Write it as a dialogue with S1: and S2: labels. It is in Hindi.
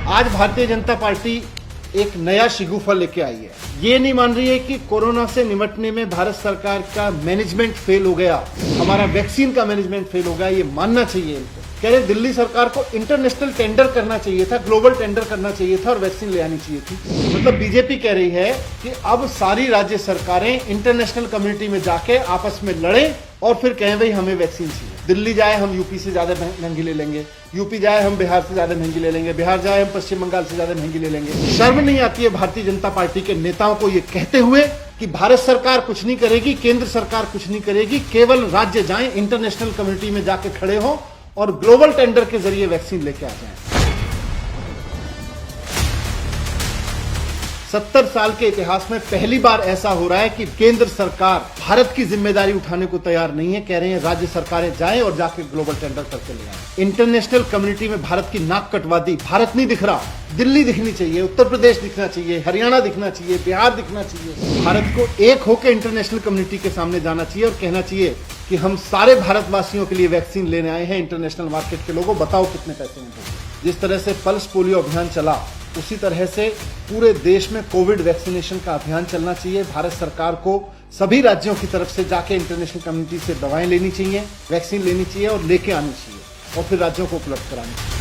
S1: आज भारतीय जनता पार्टी एक नया शिगुफा लेके आई है। ये नहीं मान रही है कि कोरोना से निपटने में भारत सरकार का मैनेजमेंट फेल हो गया, हमारा वैक्सीन का मैनेजमेंट फेल हो गया। ये मानना चाहिए इनको। कह रहे दिल्ली सरकार को इंटरनेशनल टेंडर करना चाहिए था, ग्लोबल टेंडर करना चाहिए था और वैक्सीन ले आनी चाहिए थी। मतलब बीजेपी कह रही है कि अब सारी राज्य सरकारें इंटरनेशनल कम्युनिटी में जाके आपस में लड़ें और फिर कहें भाई हमें वैक्सीन चाहिए। दिल्ली जाए हम यूपी से ज्यादा महंगी ले लेंगे, यूपी जाए हम बिहार से ज्यादा महंगी ले लेंगे, बिहार जाए हम पश्चिम बंगाल से ज्यादा महंगी ले लेंगे। शर्म नहीं आती है भारतीय जनता पार्टी के नेताओं को ये कहते हुए कि भारत सरकार कुछ नहीं करेगी, केंद्र सरकार कुछ नहीं करेगी, केवल राज्य जाएं, इंटरनेशनल कम्युनिटी में जाके खड़े हो और ग्लोबल टेंडर के जरिए वैक्सीन लेके आ जाएं। 70 साल के इतिहास में पहली बार ऐसा हो रहा है कि केंद्र सरकार भारत की जिम्मेदारी उठाने को तैयार नहीं है। कह रहे हैं राज्य सरकारें जाएं और जाके ग्लोबल टेंडर करके ले आएं। इंटरनेशनल कम्युनिटी में भारत की नाक कटवा दी। भारत नहीं दिख रहा, दिल्ली दिखनी चाहिए, उत्तर प्रदेश दिखना चाहिए, हरियाणा दिखना चाहिए, बिहार दिखना चाहिए। भारत को एक होकर इंटरनेशनल कम्युनिटी के सामने जाना चाहिए और कहना चाहिए कि हम सारे भारतवासियों के लिए वैक्सीन लेने आए हैं। इंटरनेशनल मार्केट के लोगों बताओ कितने पैसे में। जिस तरह से पल्स पोलियो अभियान चला उसी तरह से पूरे देश में कोविड वैक्सीनेशन का अभियान चलना चाहिए। भारत सरकार को सभी राज्यों की तरफ से जाके इंटरनेशनल कम्युनिटी से दवाएं लेनी चाहिए, वैक्सीन लेनी चाहिए और लेके आनी चाहिए और फिर राज्यों को उपलब्ध करानी चाहिए।